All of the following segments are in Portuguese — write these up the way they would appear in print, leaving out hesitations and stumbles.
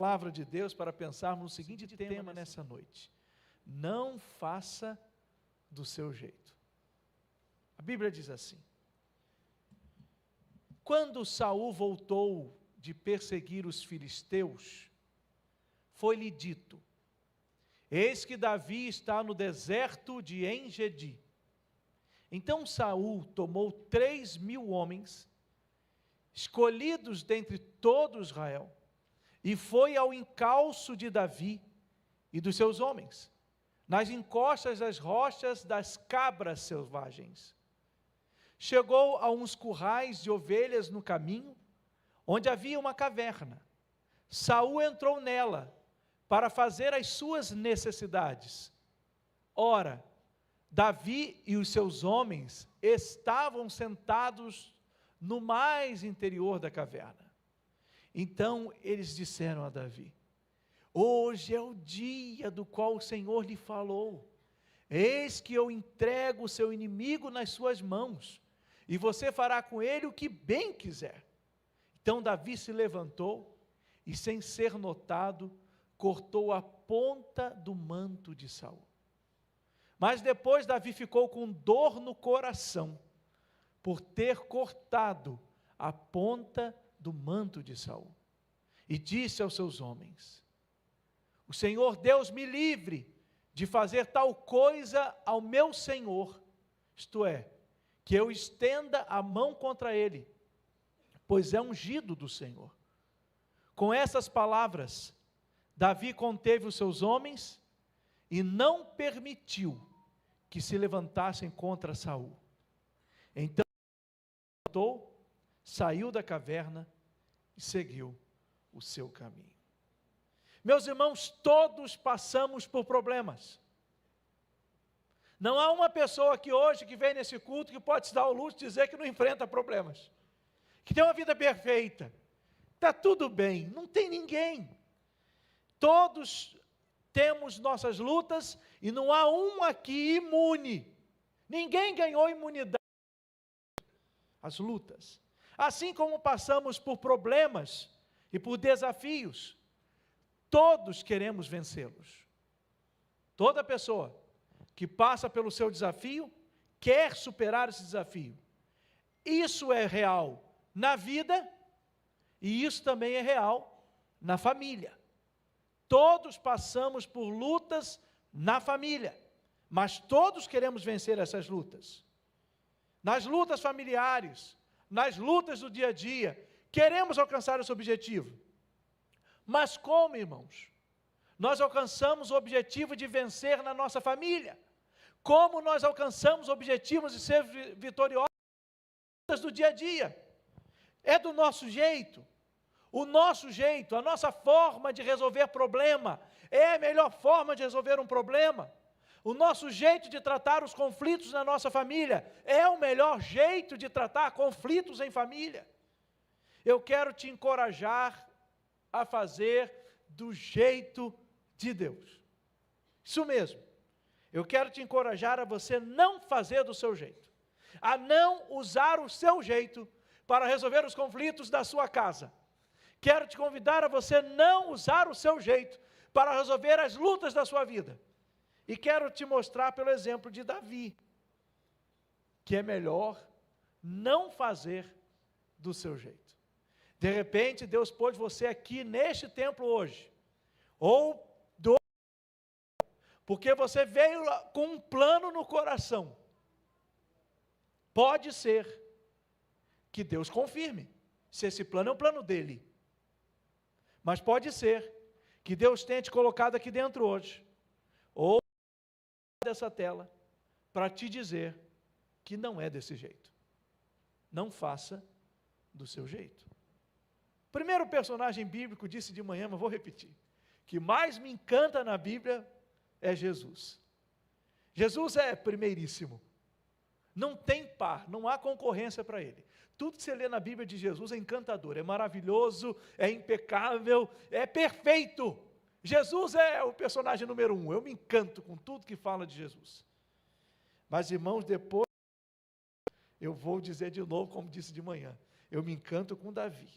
Palavra de Deus para pensarmos no seguinte tema nessa noite: não faça do seu jeito. A Bíblia diz assim: quando Saul voltou de perseguir os filisteus, foi-lhe dito: eis que Davi está no deserto de En-Gedi. Então Saul tomou 3.000 homens, escolhidos dentre todo Israel, e foi ao encalço de Davi e dos seus homens, nas encostas das rochas das cabras selvagens. Chegou a uns currais de ovelhas no caminho, onde havia uma caverna. Saul entrou nela para fazer as suas necessidades. Ora, Davi e os seus homens estavam sentados no mais interior da caverna. Então eles disseram a Davi: hoje é o dia do qual o Senhor lhe falou. Eis que eu entrego o seu inimigo nas suas mãos, e você fará com ele o que bem quiser. Então Davi se levantou e, sem ser notado, cortou a ponta do manto de Saul. Mas depois Davi ficou com dor no coração, por ter cortado a ponta do manto de Saul, e disse aos seus homens: o Senhor Deus me livre de fazer tal coisa ao meu Senhor, isto é, que eu estenda a mão contra ele, pois é ungido do Senhor. Com essas palavras, Davi conteve os seus homens e não permitiu que se levantassem contra Saul. Então saiu da caverna e seguiu o seu caminho. Meus irmãos, todos passamos por problemas. Não há uma pessoa aqui hoje que vem nesse culto que pode se dar ao luxo de dizer que não enfrenta problemas, que tem uma vida perfeita, está tudo bem. Não tem ninguém. Todos temos nossas lutas e não há um aqui imune. Ninguém ganhou imunidade às lutas. Assim como passamos por problemas e por desafios, todos queremos vencê-los. Toda pessoa que passa pelo seu desafio quer superar esse desafio. Isso é real na vida e isso também é real na família. Todos passamos por lutas na família, mas todos queremos vencer essas lutas. Nas lutas familiares, nas lutas do dia a dia, queremos alcançar esse objetivo. Mas como, irmãos, nós alcançamos o objetivo de vencer na nossa família? Como nós alcançamos o objetivo de ser vitoriosos nas lutas do dia a dia? É do nosso jeito. O nosso jeito, a nossa forma de resolver problema, é a melhor forma de resolver um problema. O nosso jeito de tratar os conflitos na nossa família é o melhor jeito de tratar conflitos em família. Eu quero te encorajar a fazer do jeito de Deus. Isso mesmo. Eu quero te encorajar a você não fazer do seu jeito, a não usar o seu jeito para resolver os conflitos da sua casa. Quero te convidar a você não usar o seu jeito para resolver as lutas da sua vida. E quero te mostrar pelo exemplo de Davi, que é melhor não fazer do seu jeito. De repente, Deus pôs você aqui neste templo hoje, ou porque você veio com um plano no coração. Pode ser que Deus confirme, se esse plano é um plano dele. Mas pode ser que Deus tenha te colocado aqui dentro hoje, ou dessa tela, para te dizer que não é desse jeito. Não faça do seu jeito. O primeiro personagem bíblico, disse de manhã, mas vou repetir, que mais me encanta na Bíblia é Jesus. Jesus é primeiríssimo. Não tem par, não há concorrência para ele. Tudo que você lê na Bíblia de Jesus é encantador, é maravilhoso, é impecável, é perfeito. Jesus é o personagem número 1. Eu me encanto com tudo que fala de Jesus. Mas, irmãos, depois eu vou dizer de novo, como disse de manhã, eu me encanto com Davi.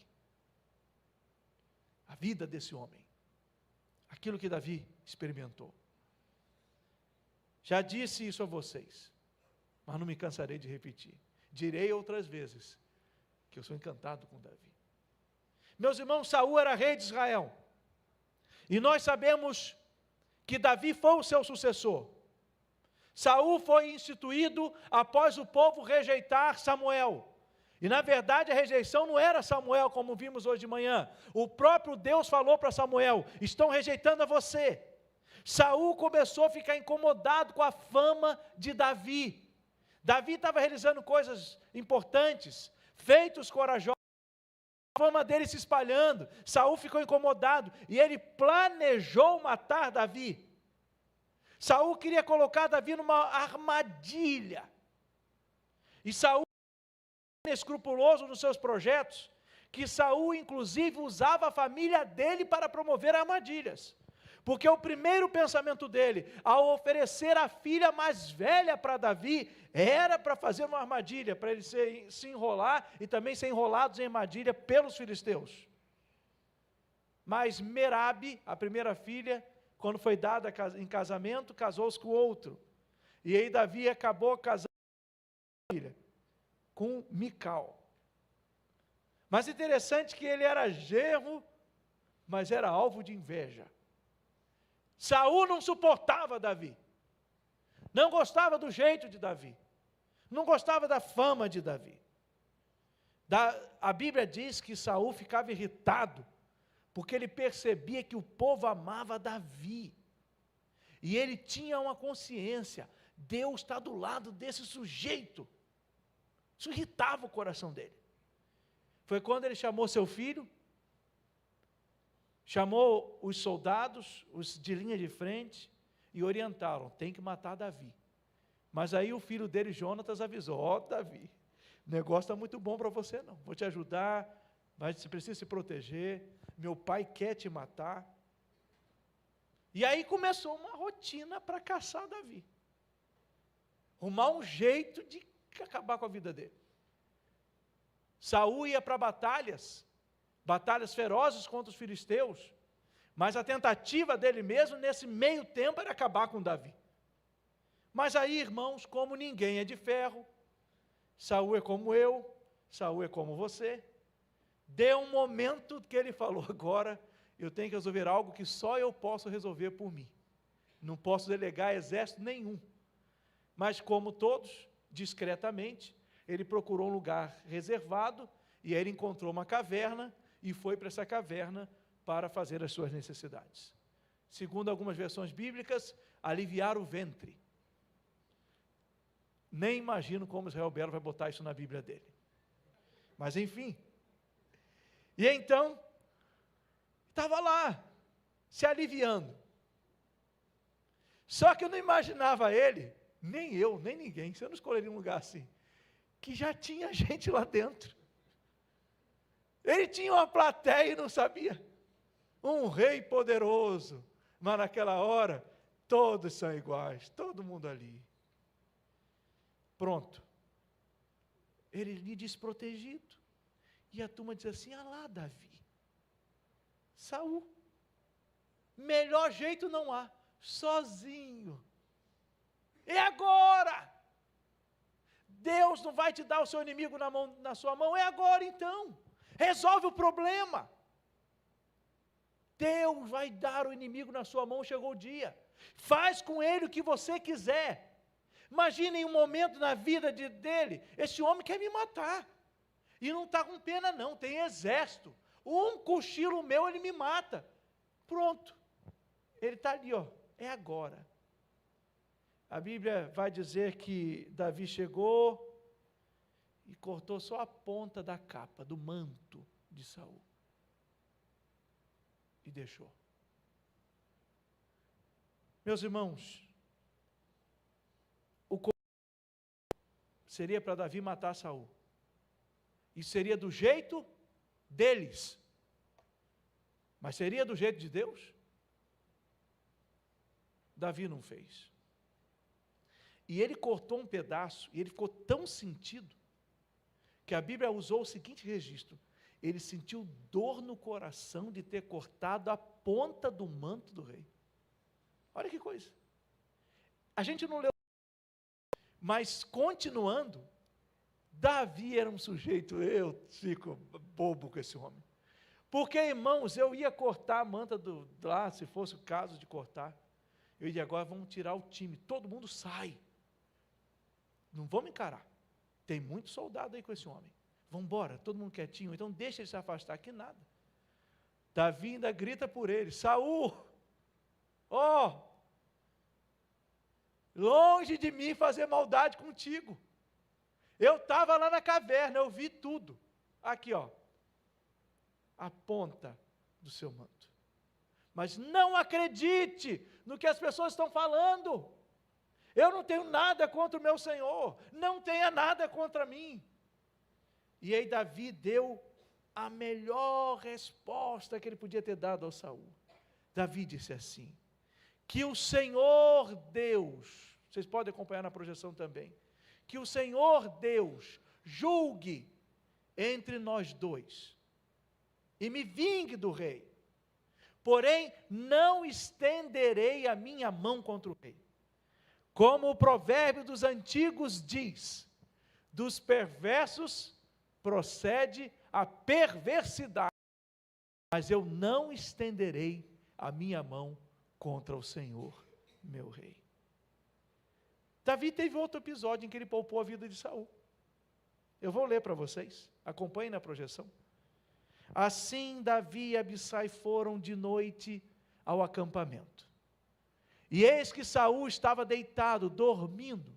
A vida desse homem. aquilo que Davi experimentou. Já disse isso a vocês, mas não me cansarei de repetir. Direi outras vezes que eu sou encantado com Davi. Meus irmãos, Saul era rei de Israel. E nós sabemos que Davi foi o seu sucessor. Saul foi instituído após o povo rejeitar Samuel. E na verdade a rejeição não era Samuel, como vimos hoje de manhã. O próprio Deus falou para Samuel: estão rejeitando a você. Saul começou a ficar incomodado com a fama de Davi. Davi estava realizando coisas importantes, feitos corajosos, a fama dele se espalhando. Saul ficou incomodado e ele planejou matar Davi. Saul queria colocar Davi numa armadilha. E Saul era inescrupuloso nos seus projetos, que Saul inclusive usava a família dele para promover armadilhas. Porque o primeiro pensamento dele, ao oferecer a filha mais velha para Davi, era para fazer uma armadilha, para ele se enrolar e também ser enrolados em armadilha pelos filisteus. Mas Merabe, a primeira filha, quando foi dada em casamento, casou-se com outro. E aí Davi acabou casando com a filha, com Mical. Mas interessante que ele era genro, mas era alvo de inveja. Saul não suportava Davi, não gostava do jeito de Davi, não gostava da fama de Davi. A Bíblia diz que Saul ficava irritado, porque ele percebia que o povo amava Davi, e ele tinha uma consciência: Deus está do lado desse sujeito. Isso irritava o coração dele. Foi quando ele chamou seu filho, chamou os soldados, os de linha de frente, e orientaram: tem que matar Davi. Mas aí o filho dele, Jonatas, avisou: ó, Davi, o negócio está muito bom para você não, vou te ajudar, mas você precisa se proteger, meu pai quer te matar. E aí começou uma rotina para caçar Davi, arrumar um jeito de acabar com a vida dele. Saul ia para batalhas ferozes contra os filisteus, mas a tentativa dele mesmo, nesse meio tempo, era acabar com Davi. Mas aí, irmãos, como ninguém é de ferro, Saul é como eu, Saul é como você, deu um momento que ele falou: agora eu tenho que resolver algo que só eu posso resolver por mim, não posso delegar exército nenhum. Mas como todos, discretamente, ele procurou um lugar reservado, e aí ele encontrou uma caverna, e foi para essa caverna para fazer as suas necessidades. Segundo algumas versões bíblicas, aliviar o ventre. Nem imagino como Israel Belo vai botar isso na Bíblia dele. Mas enfim. E então, estava lá, se aliviando. Só que eu não imaginava ele, nem eu, nem ninguém, se eu não escolheria um lugar assim, que já tinha gente lá dentro. Ele tinha uma plateia e não sabia. Um rei poderoso, mas naquela hora, todos são iguais, todo mundo ali. Pronto. Ele ali desprotegido. E a turma diz assim: ah lá, Davi, Saul, melhor jeito não há, sozinho. É agora. Deus não vai te dar o seu inimigo na sua mão, é agora então. Resolve o problema. Deus vai dar o inimigo na sua mão, chegou o dia. Faz com ele o que você quiser. Imaginem um momento na vida dele: esse homem quer me matar. E não está com pena não, tem exército. Um cochilo meu, ele me mata. Pronto. Ele está ali, ó, é agora. A Bíblia vai dizer que Davi chegou e cortou só a ponta da capa, do manto de Saul. E deixou. Meus irmãos, o seria para Davi matar Saul. E seria do jeito deles. Mas seria do jeito de Deus? Davi não fez. E ele cortou um pedaço, e ele ficou tão sentido, que a Bíblia usou o seguinte registro: ele sentiu dor no coração de ter cortado a ponta do manto do rei. Olha que coisa. A gente não leu, mas continuando, Davi era um sujeito, eu fico bobo com esse homem. Porque, irmãos, eu ia cortar a manta lá, se fosse o caso de cortar. Eu ia agora, vamos tirar o time, todo mundo sai. Não vamos encarar. Tem muito soldado aí com esse homem. Vamos embora, todo mundo quietinho, então deixa ele se afastar, que nada. Davi ainda grita por ele, Saul, longe de mim fazer maldade contigo. Eu estava lá na caverna, eu vi tudo. Aqui, a ponta do seu manto. Mas não acredite no que as pessoas estão falando. Eu não tenho nada contra o meu Senhor, não tenha nada contra mim. E aí Davi deu a melhor resposta que ele podia ter dado ao Saul. Davi disse assim, que o Senhor Deus, vocês podem acompanhar na projeção também, que o Senhor Deus julgue entre nós dois, e me vingue do rei, porém não estenderei a minha mão contra o rei. Como o provérbio dos antigos diz, dos perversos procede a perversidade, mas eu não estenderei a minha mão contra o Senhor, meu rei. Davi teve outro episódio em que ele poupou a vida de Saul. Eu vou ler para vocês, acompanhem na projeção. Assim Davi e Abissai foram de noite ao acampamento. E eis que Saul estava deitado, dormindo.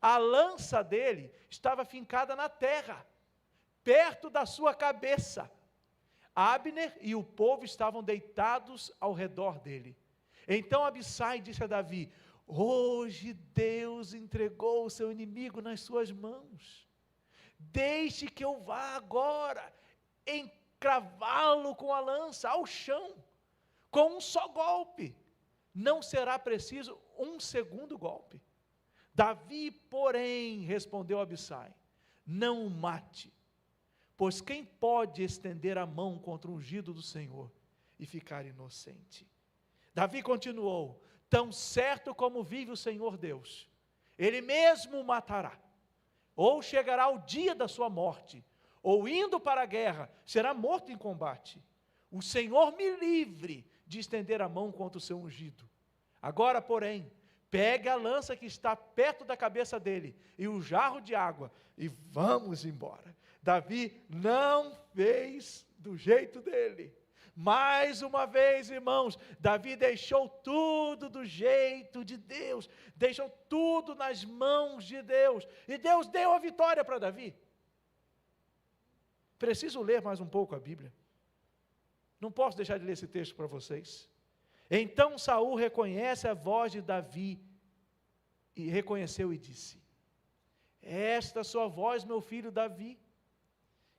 A lança dele estava fincada na terra, perto da sua cabeça. Abner e o povo estavam deitados ao redor dele. Então Abissai disse a Davi, hoje Deus entregou o seu inimigo nas suas mãos. Deixe que eu vá agora, encravá-lo com a lança ao chão, com um só golpe. Não será preciso um segundo golpe. Davi, porém, respondeu Abissai, não o mate, pois quem pode estender a mão contra o ungido do Senhor e ficar inocente? Davi continuou, tão certo como vive o Senhor Deus, Ele mesmo o matará, ou chegará o dia da sua morte, ou indo para a guerra, será morto em combate. O Senhor me livre de estender a mão contra o seu ungido. Agora, porém, pegue a lança que está perto da cabeça dele, e o jarro de água, e vamos embora. Davi não fez do jeito dele. Mais uma vez, irmãos, Davi deixou tudo do jeito de Deus, deixou tudo nas mãos de Deus, e Deus deu a vitória para Davi. Preciso ler mais um pouco a Bíblia. Não posso deixar de ler esse texto para vocês. Então Saul reconhece a voz de Davi, e reconheceu e disse, esta sua voz, meu filho Davi?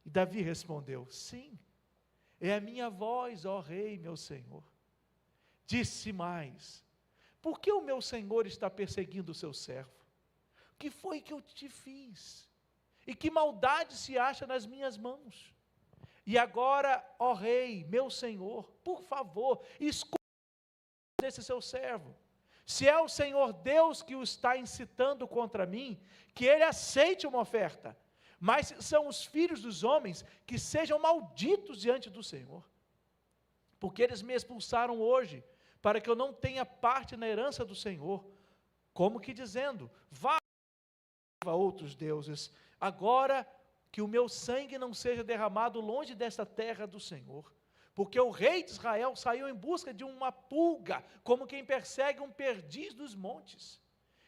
E Davi respondeu, sim, é a minha voz, ó rei, meu senhor. Disse mais, por que o meu senhor está perseguindo o seu servo? O que foi que eu te fiz? E que maldade se acha nas minhas mãos? E agora, ó rei, meu senhor, por favor, escuta esse seu servo. Se é o Senhor Deus que o está incitando contra mim, que ele aceite uma oferta. Mas são os filhos dos homens que sejam malditos diante do Senhor. Porque eles me expulsaram hoje, para que eu não tenha parte na herança do Senhor. Como que dizendo, vá a outros deuses, agora que o meu sangue não seja derramado longe desta terra do Senhor. Porque o rei de Israel saiu em busca de uma pulga, como quem persegue um perdiz dos montes.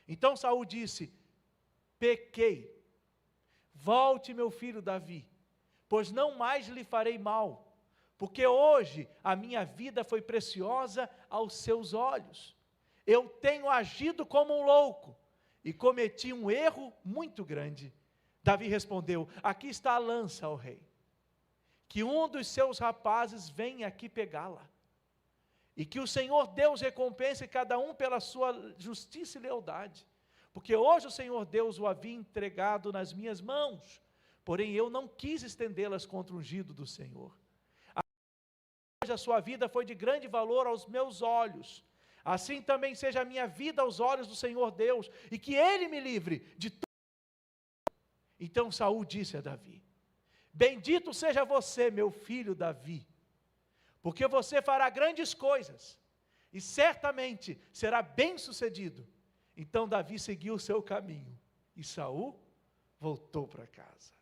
Então Saul disse, pequei, volte meu filho Davi, pois não mais lhe farei mal, porque hoje a minha vida foi preciosa aos seus olhos. Eu tenho agido como um louco, e cometi um erro muito grande. Davi respondeu, aqui está a lança, ó rei. Que um dos seus rapazes venha aqui pegá-la, e que o Senhor Deus recompense cada um pela sua justiça e lealdade, porque hoje o Senhor Deus o havia entregado nas minhas mãos, porém eu não quis estendê-las contra o ungido do Senhor. A sua vida foi de grande valor aos meus olhos, assim também seja a minha vida aos olhos do Senhor Deus, e que Ele me livre de tudo. Então Saul disse a Davi: bendito seja você, meu filho Davi, porque você fará grandes coisas, e certamente será bem-sucedido. Então Davi seguiu o seu caminho, e Saul voltou para casa.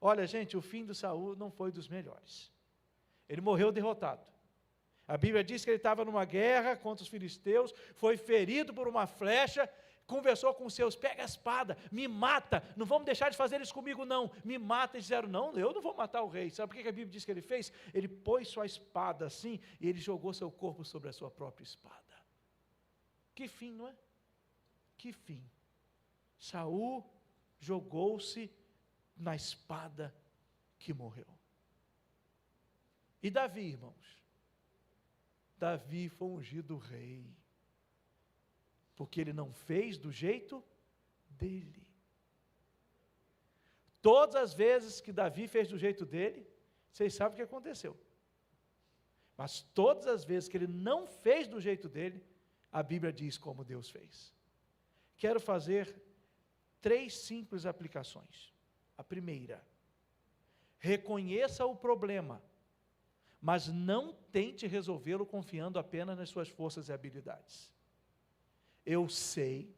Olha, gente, o fim de Saul não foi dos melhores. Ele morreu derrotado. A Bíblia diz que ele estava numa guerra contra os filisteus, foi ferido por uma flecha, conversou com os seus: pega a espada, me mata, não vamos deixar de fazer isso comigo não, me mata. Eles disseram: não, eu não vou matar o rei. Sabe o que a Bíblia diz que ele fez? Ele pôs sua espada assim, e ele jogou seu corpo sobre a sua própria espada. Que fim, não é? Que fim. Saul jogou-se na espada que morreu. E Davi, irmãos? Davi foi ungido rei, porque ele não fez do jeito dele. Todas as vezes que Davi fez do jeito dele, vocês sabem o que aconteceu. Mas todas as vezes que ele não fez do jeito dele, a Bíblia diz como Deus fez. Quero fazer 3 simples aplicações. A primeira: reconheça o problema, mas não tente resolvê-lo confiando apenas nas suas forças e habilidades. Eu sei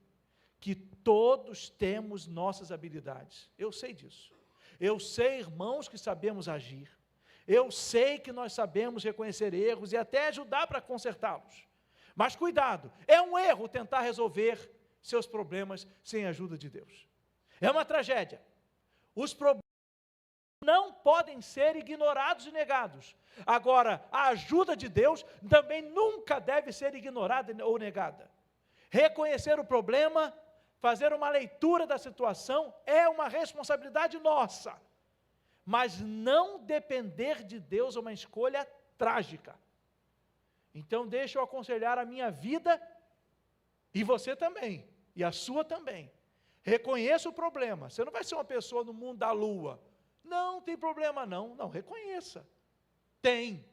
que todos temos nossas habilidades, eu sei disso. Eu sei, irmãos, que sabemos agir. Eu sei que nós sabemos reconhecer erros e até ajudar para consertá-los. Mas cuidado, é um erro tentar resolver seus problemas sem a ajuda de Deus. É uma tragédia. Os problemas não podem ser ignorados e negados. Agora, a ajuda de Deus também nunca deve ser ignorada ou negada. Reconhecer o problema, fazer uma leitura da situação, é uma responsabilidade nossa. Mas não depender de Deus é uma escolha trágica. Então, deixa eu aconselhar a minha vida, e você também, e a sua também. Reconheça o problema. Você não vai ser uma pessoa no mundo da lua. Não tem problema não. Não, reconheça. Tem.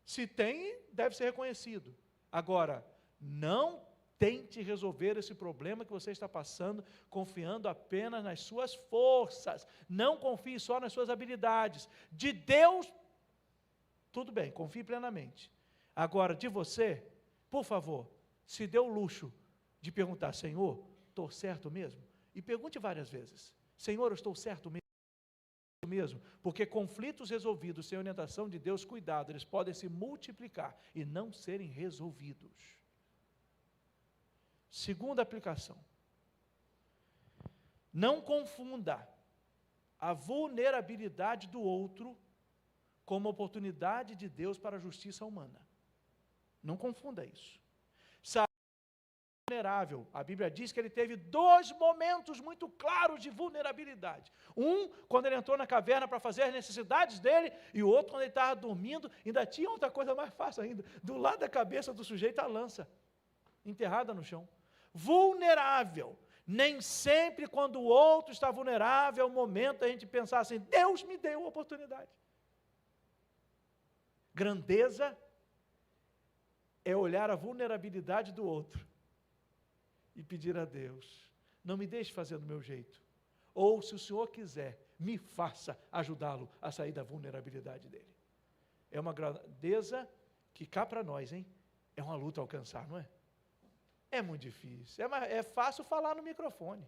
Se tem, deve ser reconhecido. Agora, não tente resolver esse problema que você está passando confiando apenas nas suas forças. Não confie só nas suas habilidades. De Deus, tudo bem, confie plenamente. Agora, de você, por favor, se dê o luxo de perguntar: Senhor, estou certo mesmo? E pergunte várias vezes: Senhor, eu estou certo mesmo? Porque conflitos resolvidos sem orientação de Deus, cuidado, eles podem se multiplicar e não serem resolvidos. Segunda aplicação: não confunda a vulnerabilidade do outro com uma oportunidade de Deus para a justiça humana. Não confunda isso. Saul era vulnerável. A Bíblia diz que ele teve 2 momentos muito claros de vulnerabilidade. Um, quando ele entrou na caverna para fazer as necessidades dele, e o outro, quando ele estava dormindo. Ainda tinha outra coisa mais fácil ainda: do lado da cabeça do sujeito, a lança enterrada no chão. Vulnerável. Nem sempre quando o outro está vulnerável é o momento da gente pensar assim: Deus me deu a oportunidade. Grandeza é olhar a vulnerabilidade do outro e pedir a Deus: não me deixe fazer do meu jeito. Ou, se o Senhor quiser, me faça ajudá-lo a sair da vulnerabilidade dele. É uma grandeza que cá para nós, hein? É uma luta a alcançar, não é? É muito difícil. É fácil falar no microfone.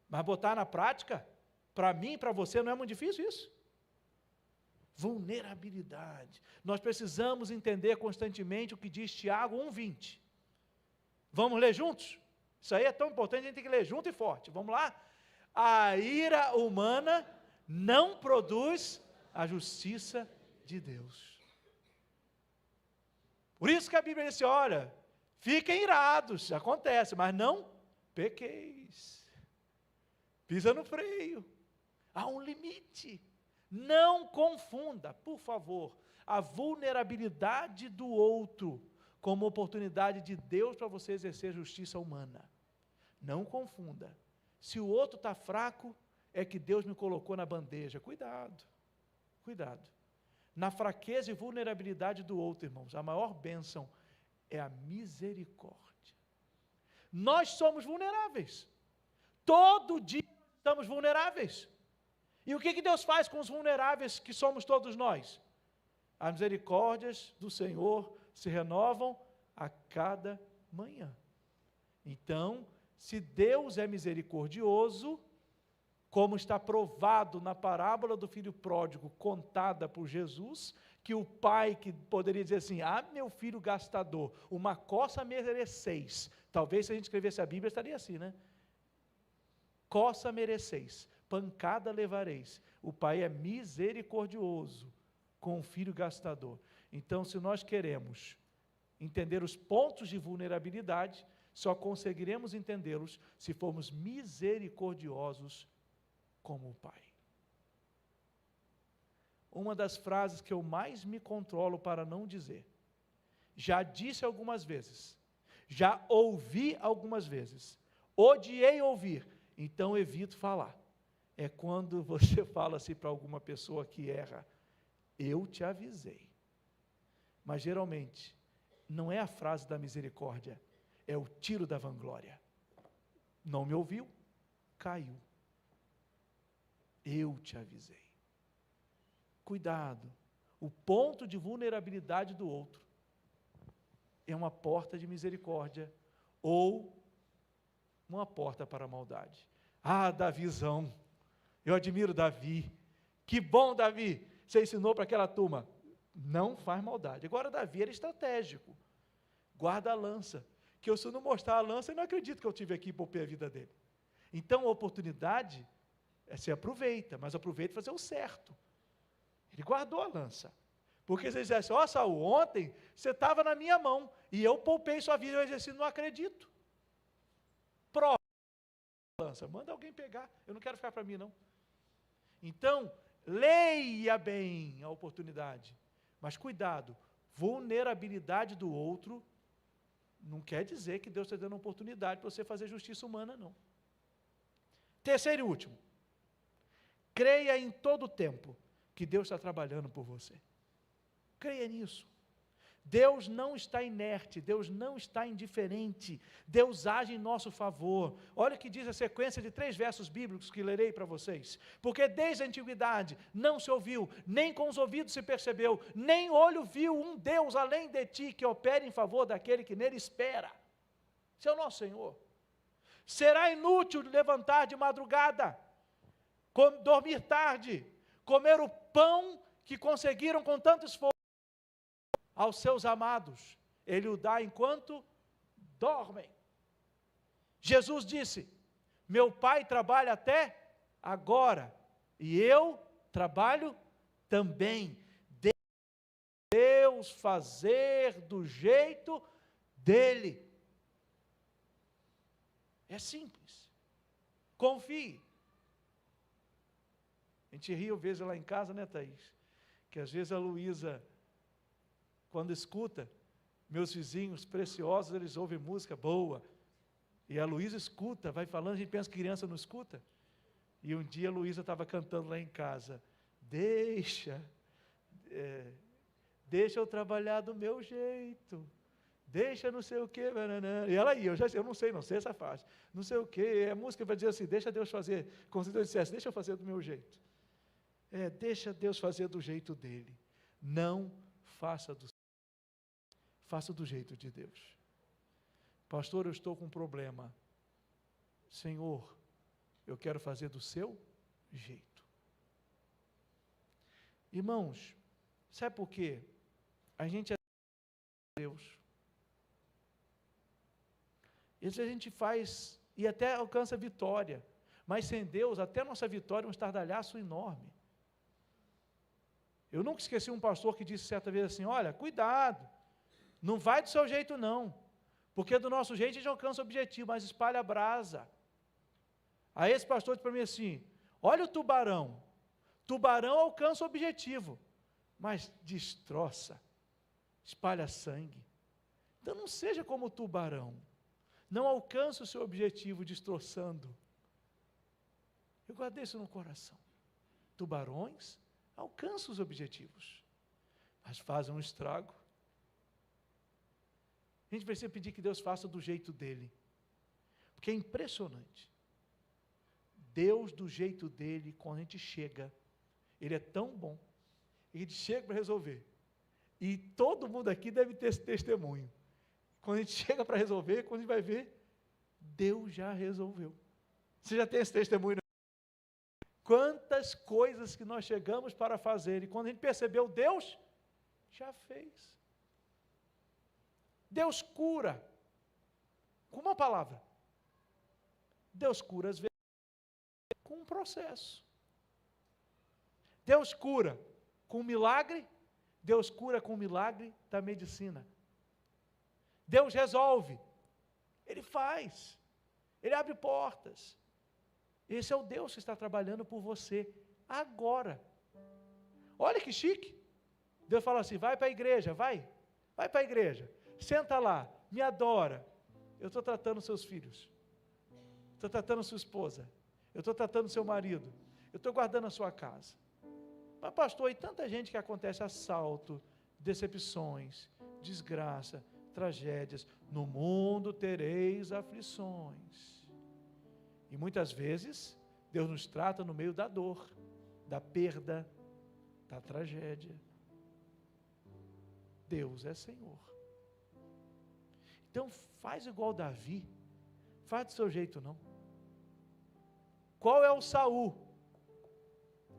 Mas botar na prática, para mim e para você, não é muito difícil isso? Vulnerabilidade. Nós precisamos entender constantemente o que diz Tiago 1:20. Vamos ler juntos? Isso aí é tão importante, a gente tem que ler junto e forte. Vamos lá? A ira humana não produz a justiça de Deus. Por isso que a Bíblia diz: olha, fiquem irados, acontece, mas não pequeis. Pisa no freio. Há um limite. Não confunda, por favor, a vulnerabilidade do outro como oportunidade de Deus para você exercer justiça humana. Não confunda. Se o outro está fraco, é que Deus me colocou na bandeja. Cuidado, cuidado. Na fraqueza e vulnerabilidade do outro, irmãos, a maior bênção é a misericórdia. Nós somos vulneráveis. Todo dia estamos vulneráveis. E o que Deus faz com os vulneráveis que somos todos nós? As misericórdias do Senhor se renovam a cada manhã. Então, se Deus é misericordioso, como está provado na parábola do filho pródigo, contada por Jesus, que o pai que poderia dizer assim, meu filho gastador, uma coça mereceis. Talvez se a gente escrevesse a Bíblia estaria assim, né? Coça mereceis, pancada levareis. O pai é misericordioso com o filho gastador. Então, se nós queremos entender os pontos de vulnerabilidade, só conseguiremos entendê-los se formos misericordiosos como o Pai. Uma das frases que eu mais me controlo para não dizer, já disse algumas vezes, já ouvi algumas vezes, odiei ouvir, então evito falar. É quando você fala assim para alguma pessoa que erra, eu te avisei. Mas geralmente, não é a frase da misericórdia, é o tiro da vanglória. Não me ouviu, caiu. Eu te avisei. Cuidado, o ponto de vulnerabilidade do outro é uma porta de misericórdia ou uma porta para a maldade. Davizão, eu admiro Davi, que bom Davi, você ensinou para aquela turma, não faz maldade. Agora Davi era estratégico, guarda a lança, que eu se não mostrar a lança, eu não acredito que eu tive aqui e poupei a vida dele. Então a oportunidade, se aproveita, mas aproveita para fazer o certo. Ele guardou a lança, porque se ele dissesse, Saul, ontem você estava na minha mão, e eu poupei sua vida, eu exerci, não acredito. Prova a lança, manda alguém pegar, eu não quero ficar para mim não. Então, leia bem a oportunidade, mas cuidado, vulnerabilidade do outro, não quer dizer que Deus está dando oportunidade para você fazer justiça humana, não. Terceiro e último, creia em todo o tempo que Deus está trabalhando por você. Creia nisso. Deus não está inerte, Deus não está indiferente, Deus age em nosso favor. Olha o que diz a sequência de 3 versos bíblicos que lerei para vocês. Porque desde a antiguidade não se ouviu, nem com os ouvidos se percebeu, nem olho viu um Deus além de ti que opera em favor daquele que nele espera. Esse é o nosso Senhor. Será inútil levantar de madrugada, dormir tarde, comer o pão que conseguiram com tanto esforço aos seus amados. Ele o dá enquanto dormem. Jesus disse, meu Pai trabalha até agora, e eu trabalho também. Deus fazer do jeito dele. É simples. Confie. A gente ri às vezes lá em casa, né, Thaís? Que às vezes a Luísa, quando escuta, meus vizinhos preciosos, eles ouvem música boa, e a Luísa escuta, vai falando, a gente pensa que criança não escuta. E um dia a Luísa estava cantando lá em casa, deixa eu trabalhar do meu jeito, deixa não sei o que, e ela ia, eu não sei essa fase, não sei o que, a música vai dizer assim, deixa Deus fazer, como se Deus dissesse, deixa eu fazer do meu jeito. Deixa Deus fazer do jeito dele, não faça do jeito de Deus. Pastor, eu estou com um problema. Senhor, eu quero fazer do seu jeito. Irmãos, sabe por quê? A gente é Deus. E a gente faz, e até alcança vitória, mas sem Deus, até a nossa vitória é um estardalhaço enorme. Eu nunca esqueci um pastor que disse certa vez assim, olha, cuidado, não vai do seu jeito não, porque do nosso jeito a gente alcança o objetivo, mas espalha a brasa. Aí esse pastor disse para mim assim, olha o tubarão alcança o objetivo, mas destroça, espalha sangue. Então não seja como o tubarão, não alcança o seu objetivo destroçando. Eu guardei isso no coração. Tubarões alcançam os objetivos, mas fazem um estrago. A gente precisa pedir que Deus faça do jeito dele, porque é impressionante. Deus, do jeito dele, quando a gente chega, ele é tão bom, a gente chega para resolver. E todo mundo aqui deve ter esse testemunho. Quando a gente chega para resolver, quando a gente vai ver, Deus já resolveu. Você já tem esse testemunho? Quantas coisas que nós chegamos para fazer, e quando a gente percebeu, Deus já fez. Deus cura com uma palavra. Deus cura às vezes com um processo. Deus cura com um milagre. Deus cura com o milagre da medicina. Deus resolve. Ele faz. Ele abre portas. Esse é o Deus que está trabalhando por você agora. Olha que chique. Deus fala assim, vai para a igreja, vai para a igreja. Senta lá, me adora. Eu estou tratando seus filhos. Estou tratando sua esposa. Eu estou tratando seu marido. Eu estou guardando a sua casa. Mas pastor, e tanta gente que acontece assalto, decepções, desgraça, tragédias. No mundo tereis aflições. E muitas vezes, Deus nos trata no meio da dor, da perda, da tragédia. Deus é Senhor. Então, faz igual Davi. Faz do seu jeito, não. Qual é o Saul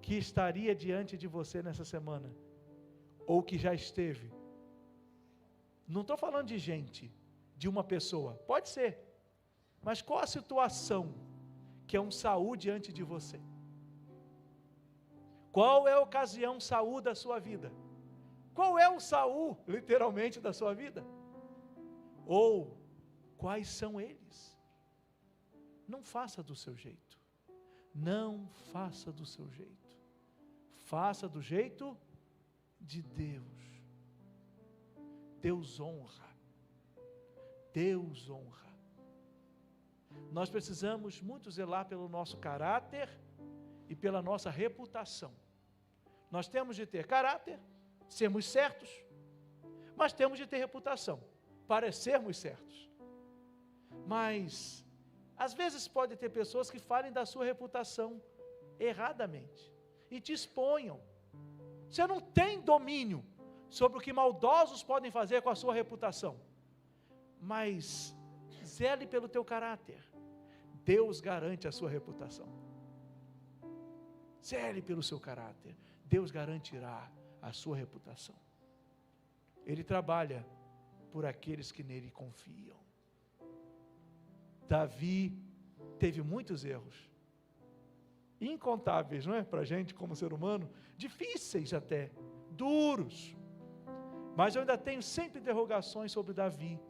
que estaria diante de você nessa semana? Ou que já esteve? Não estou falando de gente, de uma pessoa. Pode ser. Mas qual a situação que é um Saul diante de você? Qual é a ocasião Saul da sua vida? Qual é o Saul, literalmente, da sua vida? Ou, quais são eles? Não faça do seu jeito. Não faça do seu jeito. Faça do jeito de Deus. Deus honra. Deus honra. Nós precisamos muito zelar pelo nosso caráter e pela nossa reputação. Nós temos de ter caráter, sermos certos, mas temos de ter reputação, parecermos certos. Mas, às vezes pode ter pessoas que falem da sua reputação erradamente e te exponham. Você não tem domínio sobre o que maldosos podem fazer com a sua reputação, mas zele pelo teu caráter. Deus garante a sua reputação. Zele pelo seu caráter. Deus garantirá a sua reputação. Ele trabalha por aqueles que nele confiam. Davi teve muitos erros, incontáveis, não é? Para a gente como ser humano, difíceis até, duros, mas eu ainda tenho sempre interrogações sobre Davi.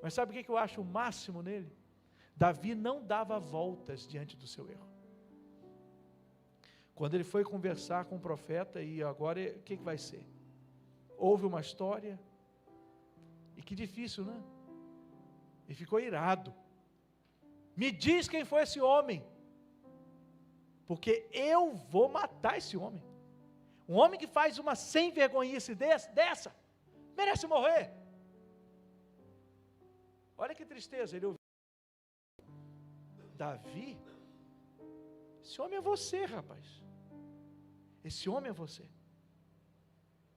Mas sabe o que eu acho o máximo nele? Davi não dava voltas diante do seu erro. Quando ele foi conversar com o profeta, e agora o que vai ser? Houve uma história, e que difícil, né? Ele ficou irado. Me diz quem foi esse homem, porque eu vou matar esse homem. Um homem que faz uma sem vergonhice dessa, merece morrer. Olha que tristeza, ele ouviu. Davi, esse homem é você, rapaz. Esse homem é você.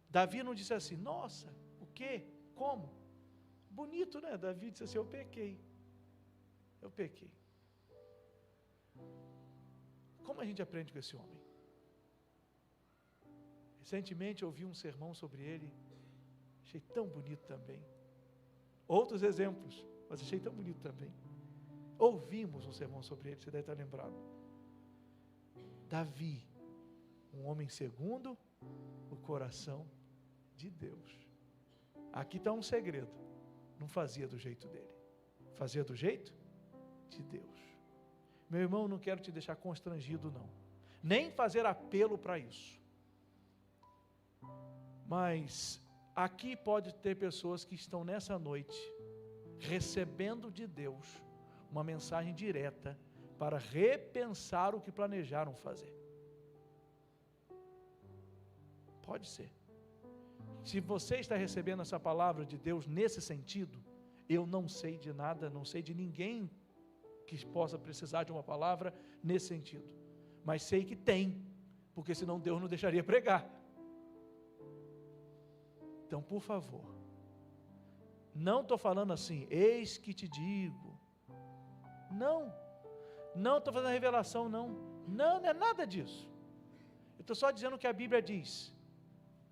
Davi não disse assim, nossa, o quê? Como? Bonito, né? Davi disse assim, eu pequei. Como a gente aprende com esse homem? Recentemente eu ouvi um sermão sobre ele, achei tão bonito também. Outros exemplos, mas achei tão bonito também. Ouvimos um sermão sobre ele, você deve estar lembrado. Davi, um homem segundo o coração de Deus. Aqui está um segredo. Não fazia do jeito dele. Fazia do jeito de Deus. Meu irmão, não quero te deixar constrangido, não. Nem fazer apelo para isso. Mas aqui pode ter pessoas que estão nessa noite recebendo de Deus uma mensagem direta para repensar o que planejaram fazer. Pode ser. Se você está recebendo essa palavra de Deus nesse sentido, eu não sei de nada, não sei de ninguém que possa precisar de uma palavra nesse sentido, mas sei que tem, porque senão Deus não deixaria pregar. Então, por favor, não estou falando assim, eis que te digo, não estou fazendo revelação, não é nada disso, eu estou só dizendo o que a Bíblia diz.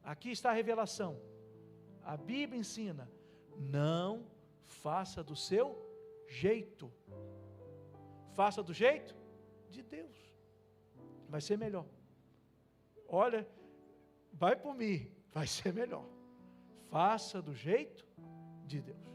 Aqui está a revelação, a Bíblia ensina, não faça do seu jeito, faça do jeito de Deus, vai ser melhor. Olha, vai por mim, vai ser melhor. Faça do jeito de Deus.